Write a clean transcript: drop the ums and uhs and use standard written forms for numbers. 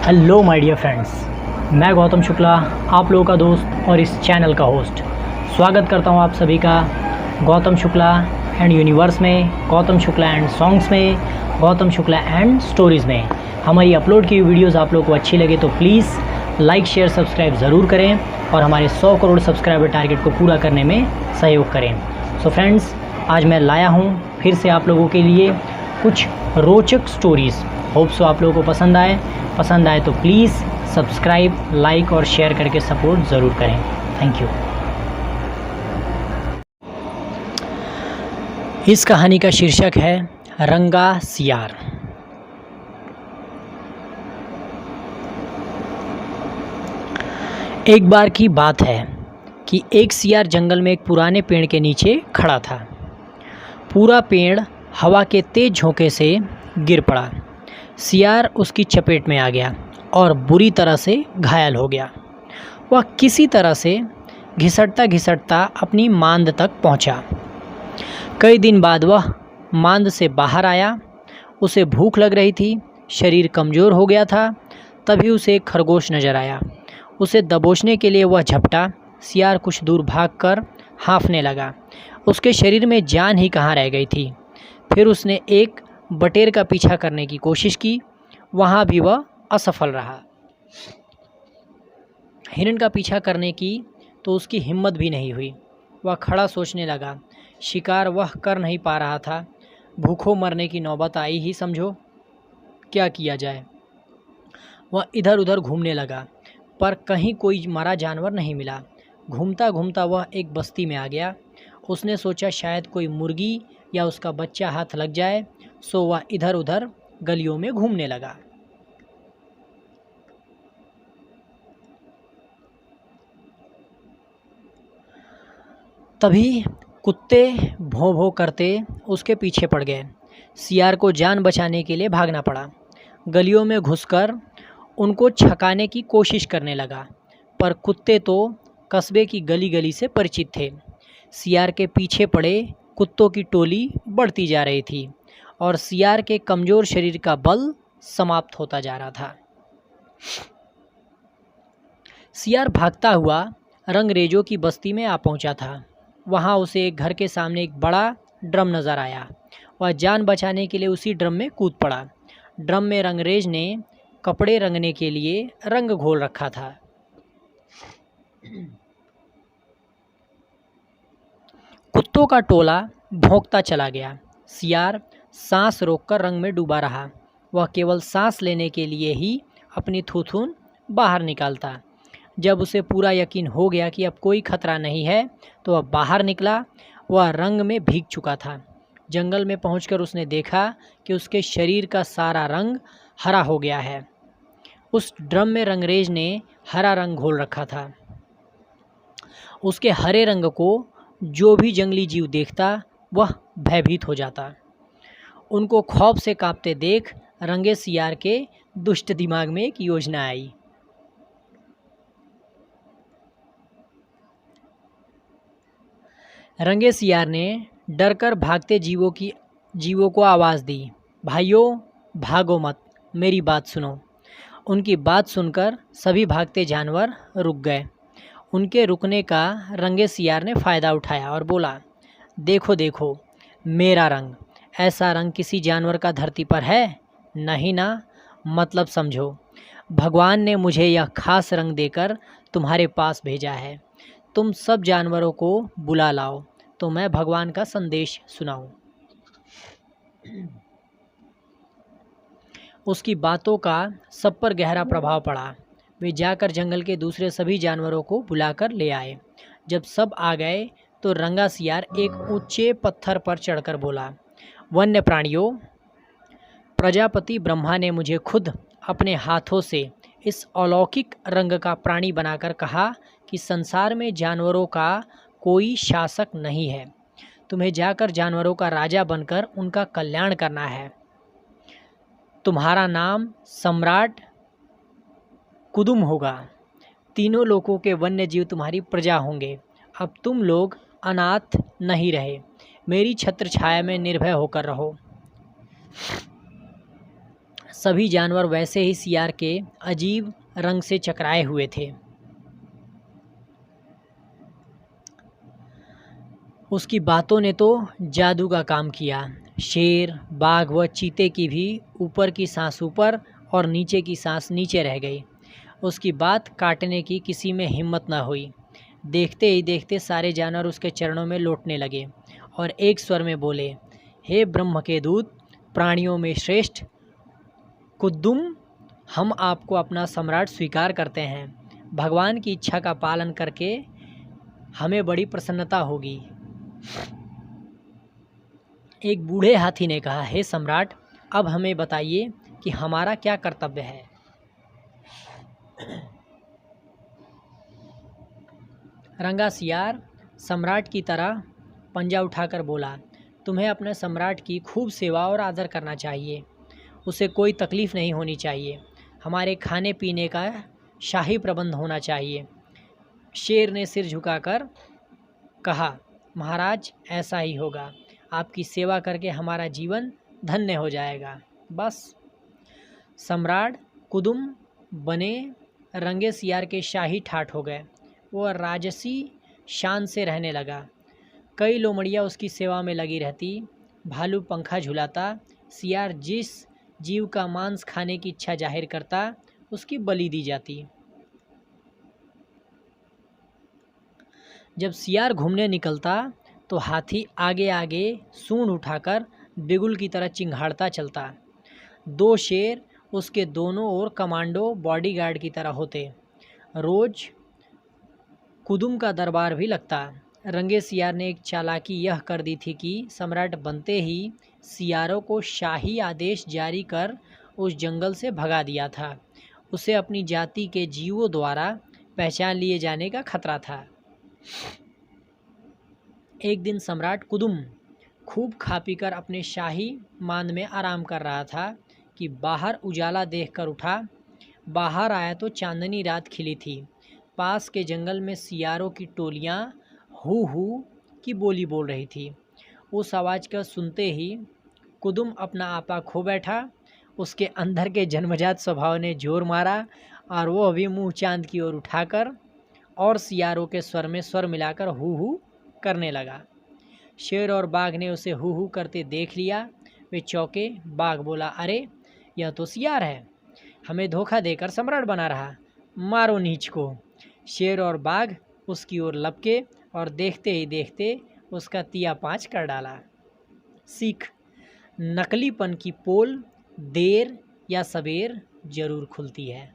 Hello my dear friends, मैं गौतम शुक्ला, आप लोगों का दोस्त और इस चैनल का होस्ट। स्वागत करता हूं आप सभी का गौतम शुक्ला एंड यूनिवर्स में, गौतम शुक्ला एंड सॉन्ग्स में, गौतम शुक्ला एंड स्टोरीज़ में। हमारी अपलोड की वीडियोस आप लोगों को अच्छी लगे तो प्लीज़ लाइक शेयर सब्सक्राइब ज़रूर करें और हमारे 100 करोड़ सब्सक्राइबर टारगेट को पूरा करने में सहयोग करें। सो फ्रेंड्स, आज मैं लाया हूँ फिर से आप लोगों के लिए कुछ रोचक स्टोरीज़। होप सो आप लोगों को पसंद आए तो प्लीज़ सब्सक्राइब, लाइक और शेयर करके सपोर्ट ज़रूर करें। Thank you. इस कहानी का शीर्षक है रंगा सियार। एक बार की बात है कि एक सियार जंगल में एक पुराने पेड़ के नीचे खड़ा था। पूरा पेड़ हवा के तेज झोंके से गिर पड़ा। सियार उसकी चपेट में आ गया और बुरी तरह से घायल हो गया। वह किसी तरह से घिसटता घिसटता अपनी मांद तक पहुंचा। कई दिन बाद वह मांद से बाहर आया। उसे भूख लग रही थी, शरीर कमज़ोर हो गया था। तभी उसे एक खरगोश नज़र आया। उसे दबोचने के लिए वह झपटा। सियार कुछ दूर भागकर हाँफने लगा। उसके शरीर में जान ही कहाँ रह गई थी। फिर उसने एक बटेर का पीछा करने की कोशिश की, वहाँ भी वह असफल रहा। हिरण का पीछा करने की तो उसकी हिम्मत भी नहीं हुई। वह खड़ा सोचने लगा, शिकार वह कर नहीं पा रहा था, भूखों मरने की नौबत आई ही समझो, क्या किया जाए। वह इधर उधर घूमने लगा पर कहीं कोई मरा जानवर नहीं मिला। घूमता घूमता वह एक बस्ती में आ गया। उसने सोचा शायद कोई मुर्गी या उसका बच्चा हाथ लग जाए, सो वह इधर उधर गलियों में घूमने लगा। तभी कुत्ते भौं भौं करते उसके पीछे पड़ गए। सियार को जान बचाने के लिए भागना पड़ा। गलियों में घुसकर उनको छकाने की कोशिश करने लगा, पर कुत्ते तो कस्बे की गली गली से परिचित थे। सियार के पीछे पड़े कुत्तों की टोली बढ़ती जा रही थी और सियार के कमज़ोर शरीर का बल समाप्त होता जा रहा था। सियार भागता हुआ रंगरेजों की बस्ती में आ पहुंचा था। वहां उसे एक घर के सामने एक बड़ा ड्रम नज़र आया। वह जान बचाने के लिए उसी ड्रम में कूद पड़ा। ड्रम में रंगरेज ने कपड़े रंगने के लिए रंग घोल रखा था। कुत्तों का टोला भौंकता चला गया। सियार सांस रोककर रंग में डूबा रहा। वह केवल सांस लेने के लिए ही अपनी थूथून बाहर निकालता। जब उसे पूरा यकीन हो गया कि अब कोई खतरा नहीं है तो वह बाहर निकला। वह रंग में भीग चुका था। जंगल में पहुंचकर उसने देखा कि उसके शरीर का सारा रंग हरा हो गया है। उस ड्रम में रंगरेज ने हरा रंग घोल रखा था। उसके हरे रंग को जो भी जंगली जीव देखता वह भयभीत हो जाता। उनको खौफ से कांपते देख रंगे सियार के दुष्ट दिमाग में एक योजना आई। रंगे सियार ने डरकर भागते जीवों को आवाज़ दी, भाइयों भागो मत, मेरी बात सुनो। उनकी बात सुनकर सभी भागते जानवर रुक गए। उनके रुकने का रंगे सियार ने फ़ायदा उठाया और बोला, देखो देखो मेरा रंग, ऐसा रंग किसी जानवर का धरती पर है नहीं ना। मतलब समझो, भगवान ने मुझे यह खास रंग देकर तुम्हारे पास भेजा है। तुम सब जानवरों को बुला लाओ तो मैं भगवान का संदेश सुनाऊं। उसकी बातों का सब पर गहरा प्रभाव पड़ा। वे जाकर जंगल के दूसरे सभी जानवरों को बुलाकर ले आए। जब सब आ गए तो रंगा सियार एक ऊंचे पत्थर पर चढ़कर बोला, वन्य प्राणियों, प्रजापति ब्रह्मा ने मुझे खुद अपने हाथों से इस अलौकिक रंग का प्राणी बनाकर कहा कि संसार में जानवरों का कोई शासक नहीं है। तुम्हें जाकर जानवरों का राजा बनकर उनका कल्याण करना है। तुम्हारा नाम सम्राट कुदुम होगा। तीनों लोकों के वन्य जीव तुम्हारी प्रजा होंगे। अब तुम लोग अनाथ नहीं रहे। मेरी छत्र छाया में निर्भय होकर रहो। सभी जानवर वैसे ही सियार के अजीब रंग से चकराए हुए थे। उसकी बातों ने तो जादू का काम किया। शेर, बाघ व चीते की भी ऊपर की सांस ऊपर और नीचे की सांस नीचे रह गई। उसकी बात काटने की किसी में हिम्मत न हुई। देखते ही देखते सारे जानवर उसके चरणों में लौटने लगे और एक स्वर में बोले, हे ब्रह्म के दूत, प्राणियों में श्रेष्ठ कुद्दुम, हम आपको अपना सम्राट स्वीकार करते हैं। भगवान की इच्छा का पालन करके हमें बड़ी प्रसन्नता होगी। एक बूढ़े हाथी ने कहा, हे सम्राट, अब हमें बताइए कि हमारा क्या कर्तव्य है। रंगा सियार सम्राट की तरह पंजा उठाकर बोला, तुम्हें अपने सम्राट की खूब सेवा और आदर करना चाहिए। उसे कोई तकलीफ़ नहीं होनी चाहिए। हमारे खाने पीने का शाही प्रबंध होना चाहिए। शेर ने सिर झुकाकर कहा, महाराज, ऐसा ही होगा। आपकी सेवा करके हमारा जीवन धन्य हो जाएगा। बस। सम्राट कुदुम बने रंगे सियार के शाही ठाठ हो गए। वो राजसी शान से रहने लगा। कई लोमड़ियाँ उसकी सेवा में लगी रहती। भालू पंखा झुलाता। सियार जिस जीव का मांस खाने की इच्छा जाहिर करता, उसकी बलि दी जाती। जब सियार घूमने निकलता तो हाथी आगे आगे सूंड उठाकर बिगुल की तरह चिंघाड़ता चलता। दो शेर उसके दोनों ओर कमांडो बॉडीगार्ड की तरह होते। रोज कुदुम का दरबार भी लगता। रंगे सियार ने एक चालाकी यह कर दी थी कि सम्राट बनते ही सियारों को शाही आदेश जारी कर उस जंगल से भगा दिया था। उसे अपनी जाति के जीवों द्वारा पहचान लिए जाने का खतरा था। एक दिन सम्राट कुदुम खूब खा पीकर अपने शाही मांद में आराम कर रहा था कि बाहर उजाला देखकर उठा। बाहर आया तो चांदनी रात खिली थी। पास के जंगल में सियारों की टोलियां हू हू की बोली बोल रही थी। उस आवाज़ को सुनते ही कुदुम अपना आपा खो बैठा। उसके अंदर के जन्मजात स्वभाव ने जोर मारा और वो भी मुंह चांद की ओर उठाकर और सियारों के स्वर में स्वर मिलाकर हू हू करने लगा। शेर और बाघ ने उसे हू हू करते देख लिया। वे चौंके। बाघ बोला, अरे यह तो सियार है, हमें धोखा देकर सम्राट बना रहा, मारो नीच को। शेर और बाघ उसकी ओर लपके और देखते ही देखते उसका तिया पाँच कर डाला। सीख, नकलीपन की पोल देर या सबेर जरूर खुलती है।